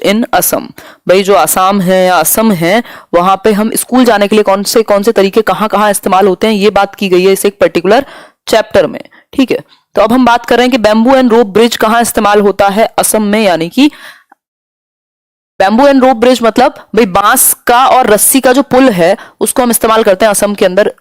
इन असम। भाई जो आसाम है या असम है वहां पे हम स्कूल जाने के लिए कौन से तरीके कहाँ कहाँ इस्तेमाल होते हैं ये बात की गई है इस एक पर्टिकुलर चैप्टर में। ठीक है, तो अब हम बात कर रहे हैं कि बैम्बू एंड रोप ब्रिज कहाँ इस्तेमाल होता है असम में, यानी कि बैम्बू एंड रोप ब्रिज मतलब भाई बांस का और रस्सी का जो पुल है उसको हम इस्तेमाल करते हैं असम के अंदर।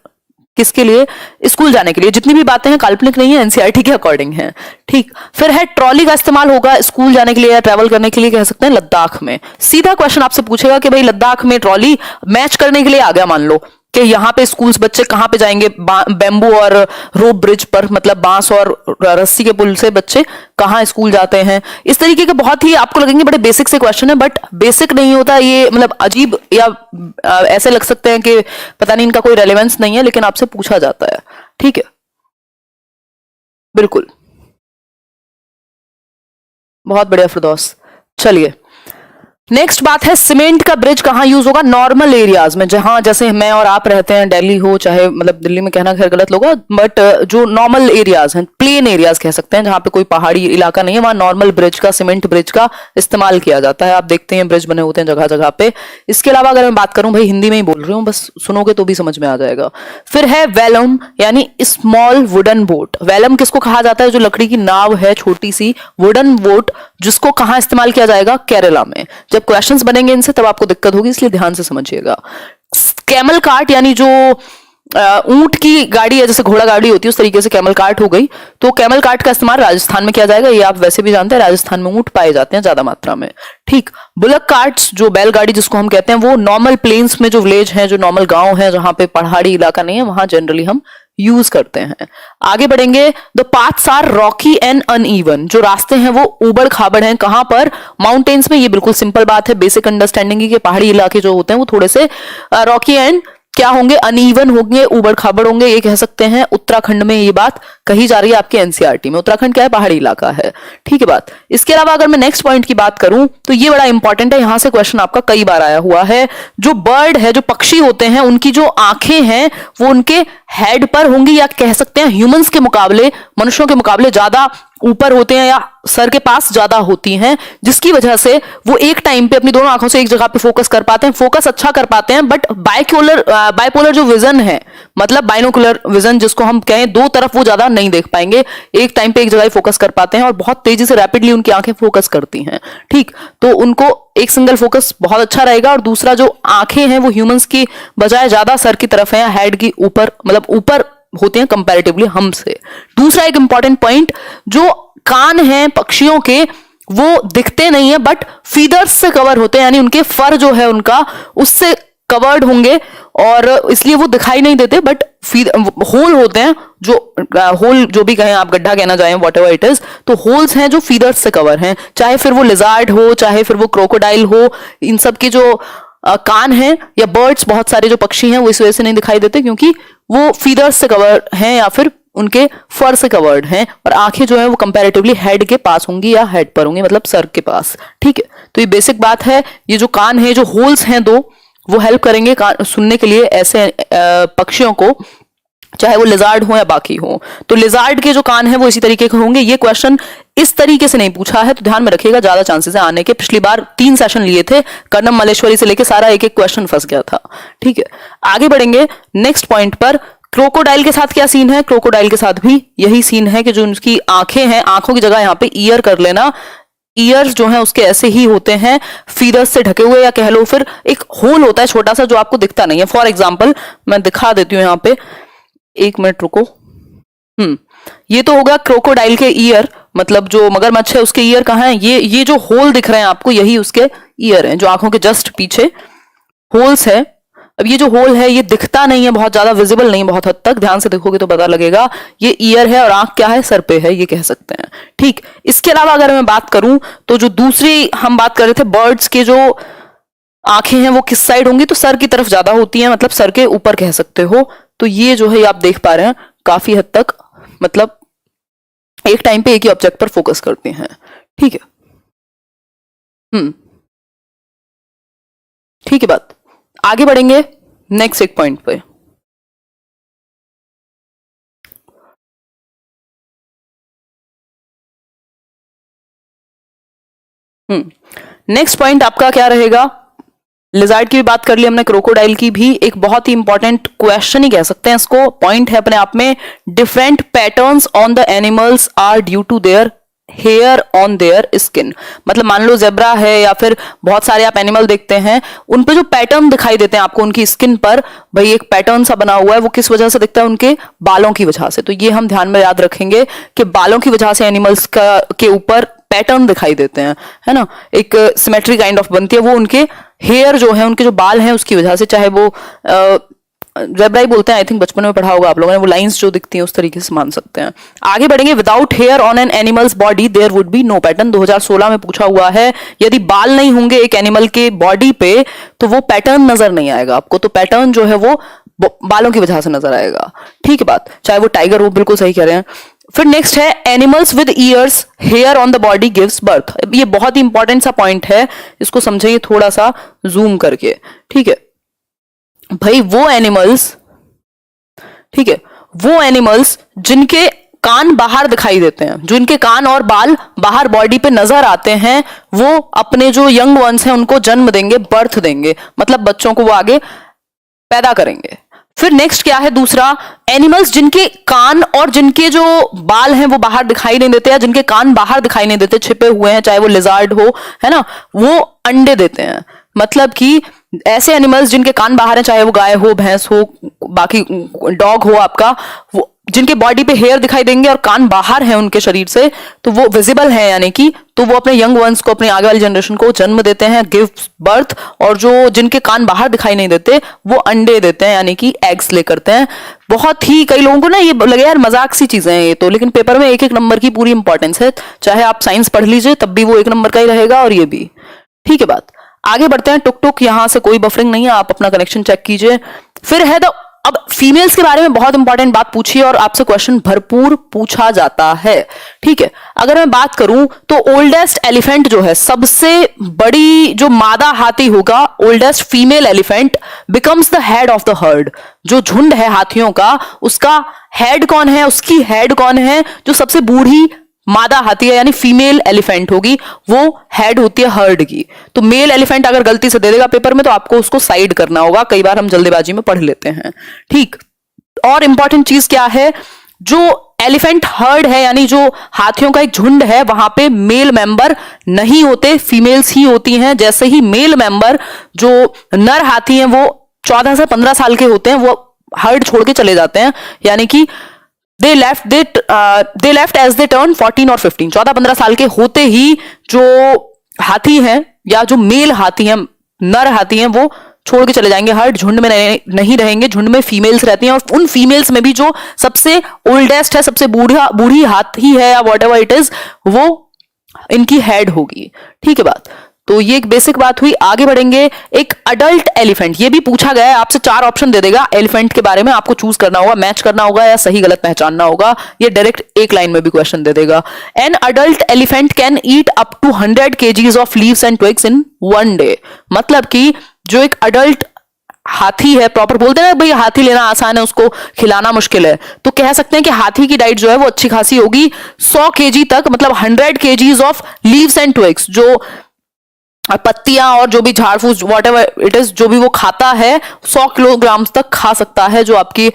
किसके लिए? स्कूल जाने के लिए। जितनी भी बातें हैं काल्पनिक नहीं है, एनसीईआरटी के अकॉर्डिंग है। ठीक, फिर है ट्रॉली का इस्तेमाल होगा स्कूल जाने के लिए या ट्रैवल करने के लिए, कह सकते हैं लद्दाख में। सीधा क्वेश्चन आपसे पूछेगा कि भाई लद्दाख में ट्रॉली मैच करने के लिए आ गया, मान लो कि यहाँ पे स्कूल्स बच्चे कहाँ पे जाएंगे, बैम्बू और रोप ब्रिज पर, मतलब बांस और रस्सी के पुल से बच्चे कहाँ स्कूल जाते हैं। इस तरीके के बहुत ही आपको लगेंगे बड़े बेसिक से क्वेश्चन है, बट बेसिक नहीं होता ये, मतलब अजीब या ऐसे लग सकते हैं कि पता नहीं इनका कोई रेलेवेंस नहीं है, लेकिन आपसे पूछा जाता है। ठीक है, बिल्कुल, बहुत बढ़िया फिरदौस। चलिए नेक्स्ट बात है सीमेंट का ब्रिज कहाँ यूज होगा? नॉर्मल एरियाज में, जहां जैसे मैं और आप रहते हैं, दिल्ली हो चाहे, मतलब दिल्ली में कहना खैर गलत होगा, बट जो नॉर्मल एरियाज हैं, प्लेन एरियाज कह सकते हैं, जहां पे कोई पहाड़ी इलाका नहीं है, वहां नॉर्मल ब्रिज का, सीमेंट ब्रिज का इस्तेमाल किया जाता है। आप देखते हैं ब्रिज बने होते हैं जगह जगह पे। इसके अलावा अगर मैं बात करूं, भाई हिंदी में ही बोल रही हूँ, बस सुनोगे तो भी समझ में आ जाएगा। फिर है वेलम यानी स्मॉल वुडन बोट। वेलम किसको कहा जाता है? जो लकड़ी की नाव है छोटी सी, वुडन बोट, जिसको कहाँ इस्तेमाल किया जाएगा? केरला में। जब क्वेश्चंस बनेंगे इनसे तब आपको दिक्कत होगी, इसलिए ध्यान से समझिएगा। कैमल कार्ट यानी जो ऊंट की गाड़ी है, जैसे घोड़ा गाड़ी होती है उस तरीके से कैमल कार्ट हो गई, तो कैमल कार्ट का इस्तेमाल राजस्थान में किया जाएगा। ये आप वैसे भी जानते हैं, राजस्थान में ऊंट पाए जाते हैं ज्यादा मात्रा में। ठीक, बुलक कार्ट्स जो बैलगाड़ी जिसको हम कहते हैं, वो नॉर्मल प्लेन्स में जो विलेज है, जो नॉर्मल गांव है जहां पे पहाड़ी इलाका नहीं है, वहां जनरली हम यूज करते हैं। आगे बढ़ेंगे, the paths are rocky and uneven. जो रास्ते हैं वो उबड़ खाबड़ हैं, कहां पर? माउंटेन्स में। ये बिल्कुल सिंपल बात है, बेसिक अंडरस्टैंडिंग की, पहाड़ी इलाके जो होते हैं वो थोड़े से रॉकी एंड क्या होंगे? अनइवन होंगे, उबड़ खाबड़ होंगे, ये कह सकते हैं। उत्तराखंड में ये बात कही जा रही है आपके एनसीईआरटी में। उत्तराखंड क्या है? पहाड़ी इलाका है। ठीक है बात। इसके अलावा अगर मैं नेक्स्ट पॉइंट की बात करूं तो ये बड़ा इंपॉर्टेंट है, यहां से क्वेश्चन आपका कई बार आया हुआ है। जो बर्ड है, जो पक्षी होते हैं, उनकी जो आंखें हैं वो उनके हेड पर होंगी, या कह सकते हैं ह्यूमंस के मुकाबले, मनुष्यों के मुकाबले ज्यादा ऊपर होते हैं या सर के पास ज्यादा होती हैं, जिसकी वजह से वो एक टाइम पे अपनी दोनों आंखों से एक जगह पे फोकस कर पाते हैं, फोकस अच्छा कर पाते हैं। बट बाइपोलर जो विजन है, मतलब बाइनोकुलर विजन जिसको हम कहें, दो तरफ वो ज्यादा नहीं देख पाएंगे, एक टाइम पे एक जगह ही फोकस कर पाते हैं, और बहुत तेजी से रैपिडली उनकी आंखें फोकस करती हैं। ठीक, तो उनको एक सिंगल फोकस बहुत अच्छा रहेगा, और दूसरा जो आंखें हैं वो ह्यूमंस की बजाय ज्यादा सर की तरफ है, हेड की ऊपर, मतलब ऊपर होते हैं कंपैरेटिवली हमसे। दूसरा एक इंपॉर्टेंट पॉइंट, जो कान हैं पक्षियों के वो दिखते नहीं है, बट फीदर्स से कवर होते हैं, यानी उनके फर जो है उनका उससे कवर्ड होंगे, और इसलिए वो दिखाई नहीं देते, बट होल होते हैं, जो होल जो भी कहें आप, गड्ढा कहना चाहें, वॉट एवर इट इज, तो होल्स हैं जो फीदर्स से कवर हैं, चाहे फिर वो लिजार्ड हो, चाहे फिर वो क्रोकोडाइल हो। इन सब के जो कान हैं, या बर्ड्स, बहुत सारे जो पक्षी हैं, वो इस वजह से नहीं दिखाई देते क्योंकि वो फीदर्स से कवर हैं या फिर उनके फर से कवर्ड हैं, और आंखें जो है वो कंपैरेटिवली हेड के पास होंगी या हेड पर होंगी, मतलब सर के पास। ठीक है, तो ये बेसिक बात है। ये जो कान है, जो होल्स हैं दो, वो हेल्प करेंगे सुनने के लिए ऐसे पक्षियों को, चाहे वो लिजार्ड हो या बाकी हो। तो लिजार्ड के जो कान है वो इसी तरीके के होंगे। ये क्वेश्चन इस तरीके से नहीं पूछा है, तो ध्यान में रखिएगा, ज्यादा चांसेस है आने के। पिछली बार 3 सेशन लिए थे, कर्णम मलेश्वरी से लेके सारा एक एक क्वेश्चन फंस गया था। ठीक है, आगे बढ़ेंगे नेक्स्ट पॉइंट पर। क्रोकोडाइल के साथ क्या सीन है? क्रोकोडाइल के साथ भी यही सीन है कि जो उनकी आंखें हैं, आंखों की जगह यहां पे ईयर कर लेना, ईयर्स जो है उसके ऐसे ही होते हैं, फीदर्स से ढके हुए, या कह लो फिर एक होल होता है छोटा सा जो आपको दिखता नहीं है। फॉर एग्जाम्पल मैं दिखा देती हूँ यहाँ पे, 1 मिनट रुको। ये तो होगा क्रोकोडाइल के ईयर, मतलब जो मगरमच्छ है उसके ईयर कहाँ है? ये जो होल दिख रहे हैं आपको, यही उसके ईयर हैं, जो आंखों के जस्ट पीछे होल्स है। अब ये जो होल है ये दिखता नहीं है, बहुत ज्यादा विजिबल नहीं है, बहुत हद तक ध्यान से देखोगे तो पता लगेगा। ये ईयर है और आंख क्या है? सर पे है, ये कह सकते हैं। ठीक, इसके अलावा अगर मैं बात करूं तो जो दूसरी हम बात कर रहे थे, बर्ड्स के जो आंखें हैं वो किस साइड होंगी? तो सर की तरफ ज्यादा होती हैं, मतलब सर के ऊपर कह सकते हो। तो ये जो है आप देख पा रहे हैं काफी हद तक, मतलब एक टाइम पे एक ही ऑब्जेक्ट पर फोकस करते हैं। ठीक है, ठीक है बात। आगे बढ़ेंगे नेक्स्ट एक पॉइंट पे। नेक्स्ट पॉइंट आपका क्या रहेगा? लिजार्ड की भी बात कर ली हमने, क्रोकोडाइल की भी। एक बहुत ही इंपॉर्टेंट क्वेश्चन ही कह सकते हैं इसको, पॉइंट है अपने आप में। Different patterns on the animals are due to their hair on their skin. मतलब मान लो जेब्रा है या फिर बहुत सारे आप एनिमल देखते हैं, उन पे जो पैटर्न दिखाई देते हैं आपको उनकी स्किन पर, भाई एक पैटर्न सा बना हुआ है, वो किस वजह से दिखता है? उनके बालों की वजह से। तो ये हम ध्यान में याद रखेंगे कि बालों की वजह से एनिमल्स के ऊपर पैटर्न दिखाई देते हैं, है ना, एक सिमेट्री काइंड ऑफ बनती है, वो उनके हेयर जो है, उनके जो बाल हैं उसकी वजह से। चाहे वो जेब्रा ही बोलते हैं, आई थिंक बचपन में पढ़ा होगा आप लोगों ने, वो लाइंस जो दिखती हैं उस तरीके से मान सकते हैं। आगे बढ़ेंगे। Without hair on an animal's body there would be no pattern. 2016 में पूछा हुआ है, यदि बाल नहीं होंगे एक एनिमल के बॉडी पे तो वो पैटर्न नजर नहीं आएगा आपको। तो पैटर्न जो है वो बालों की वजह से नजर आएगा, ठीक है बात, चाहे वो टाइगर हो, बिल्कुल सही कह रहे हैं। फिर नेक्स्ट है animals with ears hair on the body gives birth. ये बहुत ही इंपॉर्टेंट सा पॉइंट है, इसको समझिए थोड़ा सा जूम करके, ठीक है भाई। वो एनिमल्स, ठीक है, वो एनिमल्स जिनके कान बाहर दिखाई देते हैं, जो इनके कान और बाल बाहर बॉडी पे नजर आते हैं, वो अपने जो यंग वंस हैं उनको जन्म देंगे, बर्थ देंगे, मतलब बच्चों को वो आगे पैदा करेंगे। फिर नेक्स्ट क्या है दूसरा, एनिमल्स जिनके कान और जिनके जो बाल हैं वो बाहर दिखाई नहीं देते, या जिनके कान बाहर दिखाई नहीं देते, छिपे हुए हैं, चाहे वो लिजार्ड हो, है ना, वो अंडे देते हैं। मतलब कि ऐसे एनिमल्स जिनके कान बाहर हैं, चाहे वो गाय हो, भैंस हो, बाकी डॉग हो आपका, वो जिनके बॉडी पे हेयर दिखाई देंगे और कान बाहर हैं उनके शरीर से, तो वो विजिबल है, यानी कि तो वो अपने यंग वंस को, अपने आगे वाली जनरेशन को जन्म देते हैं, गिव बर्थ। और जो जिनके कान बाहर दिखाई नहीं देते वो अंडे देते हैं, यानी कि एग्स ले करते हैं। बहुत ही कई लोगों को ना ये लगे यार मजाक सी चीजें हैं ये तो, लेकिन पेपर में एक एक नंबर की पूरी इंपॉर्टेंस है। चाहे आप साइंस पढ़ लीजिए तब भी वो एक नंबर का ही रहेगा, और ये भी, ठीक है बात। आगे बढ़ते हैं। टुक टुक, यहां से कोई बफरिंग नहीं है, आप अपना कनेक्शन चेक कीजिए। फिर है अब फीमेल्स के बारे में बहुत इंपॉर्टेंट बात पूछी और आपसे क्वेश्चन भरपूर पूछा जाता है, ठीक है। अगर मैं बात करूं तो ओल्डेस्ट एलिफेंट जो है, सबसे बड़ी जो मादा हाथी होगा, oldest female elephant becomes the head of the heard. जो झुंड है हाथियों का, उसका हेड कौन है, उसकी हेड कौन है? जो सबसे बूढ़ी मादा हाथी है, यानी फीमेल एलिफेंट होगी, वो हेड होती है हर्ड की। तो मेल एलिफेंट अगर गलती से दे देगा पेपर में तो आपको उसको साइड करना होगा, कई बार हम जल्दीबाजी में पढ़ लेते हैं, ठीक। और इंपॉर्टेंट चीज क्या है, जो एलिफेंट हर्ड है, यानी जो हाथियों का एक झुंड है, वहां पे मेल मेंबर नहीं होते, फीमेल्स ही होती हैं। जैसे ही मेल मेंबर, जो नर हाथी हैं, वो 14 से 15 साल के होते हैं, वो हर्ड छोड़ के चले जाते हैं, यानी कि they left as they turn 14 और 15, 14-15 साल के होते ही जो हाथी हैं या जो मेल हाथी हैं, नर हाथी हैं, वो छोड़ के चले जाएंगे, हर्ड झुंड में नहीं रहेंगे। झुंड में फीमेल्स रहती हैं, और उन फीमेल्स में भी जो सबसे ओल्डेस्ट है, सबसे बूढ़ी हाथी है या व्हाटएवर इट इज, वो इनकी हेड होगी, ठीक है बात। तो ये एक बेसिक बात हुई। आगे बढ़ेंगे। एक अडल्ट एलिफेंट, ये भी पूछा गया है, आपसे 4 ऑप्शन दे देगा एलिफेंट के बारे में, आपको चूज करना होगा, मैच करना होगा या सही गलत पहचानना होगा। ये डायरेक्ट एक लाइन में भी क्वेश्चन दे देगा। An adult elephant can eat up to 100 kgs of leaves and twigs in 1 day। मतलब कि जो एक अडल्ट हाथी है, प्रॉपर बोलते हैं ना भाई हाथी लेना आसान है, उसको खिलाना मुश्किल है, तो कह सकते हैं कि हाथी की डाइट जो है वो अच्छी खासी होगी। 100 kg तक, मतलब 100 kgs of leaves and twigs, जो पत्तियां और जो भी झाड़ फूस व्हाटएवर इट इज, जो भी वो खाता है, 100 किलोग्राम तक खा सकता है। जो आपकी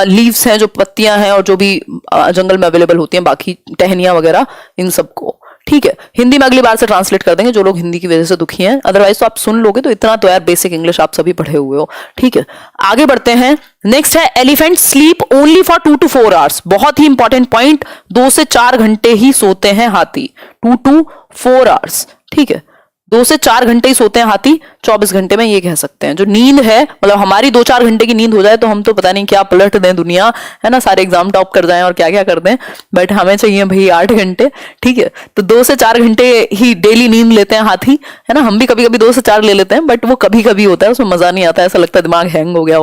लीव्स हैं, जो पत्तियां हैं, और जो भी जंगल में अवेलेबल होती हैं, बाकी टहनियां वगैरह, इन सबको, ठीक है। हिंदी में अगली बार से ट्रांसलेट कर देंगे, जो लोग हिंदी की वजह से दुखी हैं, अदरवाइज तो आप सुन लोगे, तो इतना तो यार बेसिक इंग्लिश आप सभी पढ़े हुए हो, ठीक है। आगे बढ़ते हैं। नेक्स्ट है elephant sleep only for 2 to 4 hours। बहुत ही इंपॉर्टेंट पॉइंट, 2 से 4 घंटे ही सोते हैं हाथी, 2 to 4 hours, ठीक है। 2 से 4 घंटे ही सोते हैं हाथी 24 घंटे में, ये कह सकते हैं। जो नींद है, मतलब हमारी 2-4 घंटे की नींद हो जाए तो हम तो पता नहीं क्या पलट दें दुनिया, है ना, सारे एग्जाम टॉप कर जाएं और क्या क्या कर दें, बट हमें चाहिए भाई 8 घंटे, ठीक है। तो 2 से 4 घंटे ही डेली नींद लेते हैं हाथी, है ना। हम भी कभी कभी 2 से 4 ले लेते हैं, बट वो कभी कभी होता है, उसमें मजा नहीं आता है, ऐसा लगता है दिमाग हैंग हो गया हो।